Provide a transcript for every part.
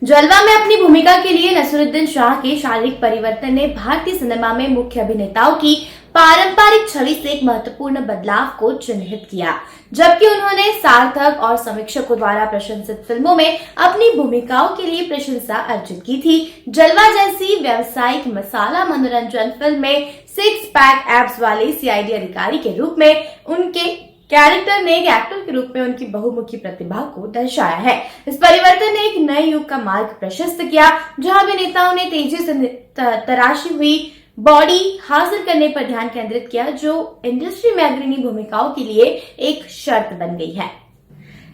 जलवा में अपनी भूमिका के लिए नसीरुद्दीन शाह के शारीरिक परिवर्तन ने भारतीय सिनेमा में मुख्य अभिनेताओं की पारंपरिक छवि से एक महत्वपूर्ण बदलाव को चिन्हित किया, जबकि उन्होंने सार्थक और समीक्षकों द्वारा प्रशंसित फिल्मों में अपनी भूमिकाओं के लिए प्रशंसा अर्जित की थी। जलवा जैसी व्यावसायिक मसाला मनोरंजन फिल्म में सिक्स पैक एब्स वाले सीआईडी अधिकारी के रूप में उनके कैरेक्टर ने एक एक्टर के रूप में उनकी बहुमुखी प्रतिभा को दर्शाया है। इस परिवर्तन ने एक नए युग का मार्ग प्रशस्त किया, जहां अभिनेताओं ने तेजी से तराशी हुई बॉडी हासिल करने पर ध्यान केंद्रित किया, जो इंडस्ट्री में अग्रणी भूमिकाओं के लिए एक शर्त बन गई है।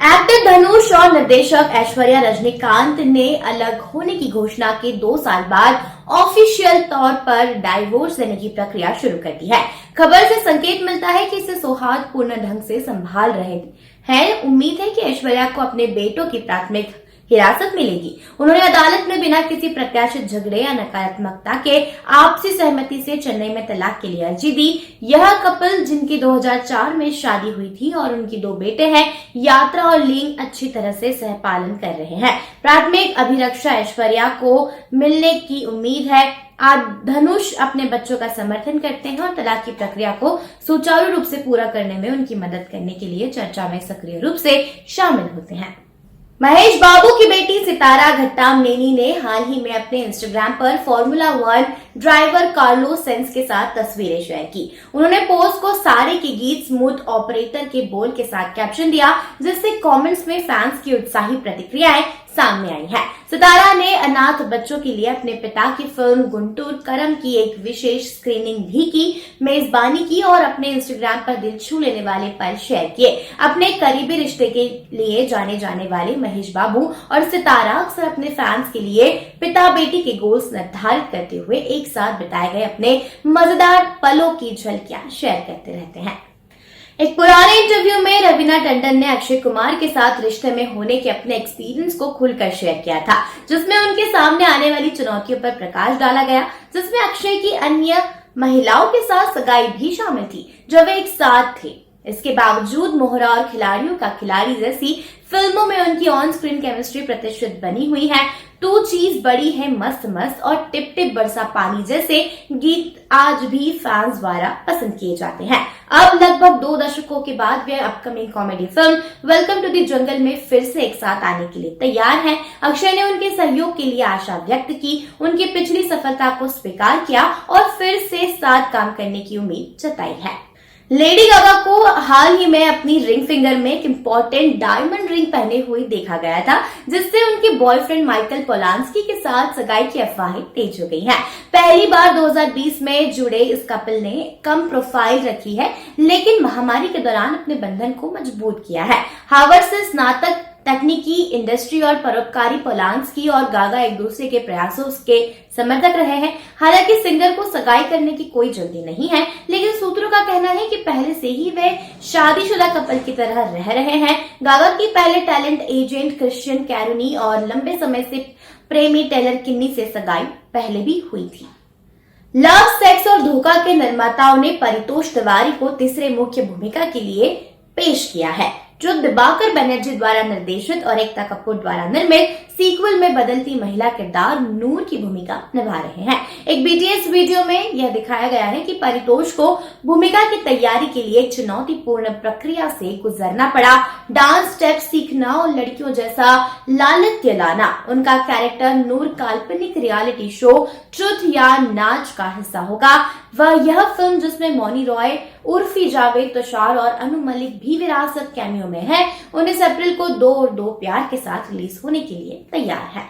एक्टर धनुष और निर्देशक ऐश्वर्या रजनीकांत ने अलग होने की घोषणा के 2 साल बाद ऑफिशियल तौर पर डाइवोर्स देने की प्रक्रिया शुरू कर दी है। खबर से संकेत मिलता है कि इसे सौहार्दपूर्ण ढंग से संभाल रहे हैं। उम्मीद है कि ऐश्वर्या को अपने बेटों की प्राथमिक हिरासत मिलेगी। उन्होंने अदालत में बिना किसी प्रत्याशित झगड़े या नकारात्मकता के आपसी सहमति से चेन्नई में तलाक के लिए अर्जी दी। यह कपल, जिनकी 2004 में शादी हुई थी और उनकी 2 बेटे हैं, यात्रा और लिंग अच्छी तरह से सहपालन कर रहे हैं। प्राथमिक अभिरक्षा ऐश्वर्या को मिलने की उम्मीद है। आज धनुष अपने बच्चों का समर्थन करते हैं और तलाक की प्रक्रिया को सुचारू रूप से पूरा करने में उनकी मदद करने के लिए चर्चा में सक्रिय रूप से शामिल होते हैं। महेश बाबू की बेटी सितारा घट्टामनेनी ने हाल ही में अपने इंस्टाग्राम पर फॉर्मूला 1 ड्राइवर कार्लोस सेंस के साथ तस्वीरें शेयर की। उन्होंने पोस्ट को सारे के गीत स्मूथ ऑपरेटर के बोल के साथ कैप्शन दिया, जिससे कमेंट्स में फैंस की उत्साही प्रतिक्रियाएं सामने आई है। सितारा ने अनाथ बच्चों के लिए अपने पिता की फिल्म गुंटूर करम की एक विशेष स्क्रीनिंग भी की, मेजबानी की और अपने इंस्टाग्राम पर दिल छू लेने वाले पल शेयर किए। अपने करीबी रिश्ते के लिए जाने जाने वाले महेश बाबू और सितारा अक्सर अपने फैंस के लिए पिता बेटी के गोल्स निर्धारित करते हुए एक साथ बिताए गए अपने मजेदार पलों की झलकियां शेयर करते रहते हैं। एक पुराने इंटरव्यू में रवीना टंडन ने अक्षय कुमार के साथ रिश्ते में होने के अपने एक्सपीरियंस को खुलकर शेयर किया था, जिसमें उनके सामने आने वाली चुनौतियों पर प्रकाश डाला गया, जिसमें अक्षय की अन्य महिलाओं के साथ सगाई भी शामिल थी, जब वे एक साथ थे। इसके बावजूद मोहरा और खिलाड़ियों का खिलाड़ी जैसी फिल्मों में उनकी ऑन स्क्रीन केमिस्ट्री प्रतिष्ठित बनी हुई है। 2 चीज बड़ी है मस्त मस्त और टिप टिप बरसा पानी जैसे गीत आज भी फैंस द्वारा पसंद किए जाते हैं। अब लगभग 2 दशकों के बाद वे upcoming comedy film welcome to the jungle में फिर से एक साथ आने के लिए तैयार हैं। अक्षय ने उनके सहयोग के लिए आशा व्यक्त की, उनकी पिछली सफलता को स्वीकार किया और फिर से साथ काम करने की उम्मीद जताई है। लेडी गागा को हाल ही में अपनी रिंग फिंगर में एक इम्पोर्टेंट डायमंड रिंग पहने हुए देखा गया था, जिससे उनके बॉयफ्रेंड माइकल पोलांस्की के साथ सगाई की अफवाहें तेज हो गई हैं। पहली बार 2020 में जुड़े इस कपल ने कम प्रोफाइल रखी है, लेकिन महामारी के दौरान अपने बंधन को मजबूत किया है। हार्वर्ड से स्नातक तकनीकी इंडस्ट्री और परोपकारी पोलांस्की और गागा एक दूसरे के प्रयासों के समर्थक रहे हैं। हालांकि सिंगर को सगाई करने की कोई जल्दी नहीं है, लेकिन सूत्रों का कहना है कि पहले से ही वे शादीशुदा कपल की तरह रह रहे हैं। गागा की पहले टैलेंट एजेंट क्रिश्चियन कैरोनी और लंबे समय से प्रेमी टेलर किन्नी से सगाई पहले भी हुई थी। लव, सेक्स और धोखा के निर्माताओं ने परितोष तिवारी को तीसरे मुख्य भूमिका के लिए पेश किया है, जो दिबाकर बनर्जी द्वारा निर्देशित और एकता कपूर द्वारा निर्मित सीक्वल में बदलती महिला किरदार नूर की भूमिका निभा रहे हैं। एक बीटीएस वीडियो में यह दिखाया गया है कि परितोष को भूमिका की तैयारी के लिए एक चुनौतीपूर्ण प्रक्रिया से गुजरना पड़ा। डांस स्टेप सीखना और लड़कियों जैसा लालित्य लाना। उनका कैरेक्टर नूर काल्पनिक रियलिटी शो ट्रुथ या नाच का हिस्सा होगा। वह यह फिल्म, जिसमें मौनी रॉय, उर्फी जावेद, तुषार और अनु मलिक भी विरासत कैमियो में है, 19 अप्रैल को 2 और 2 प्यार के साथ रिलीज होने के लिए तैयार है।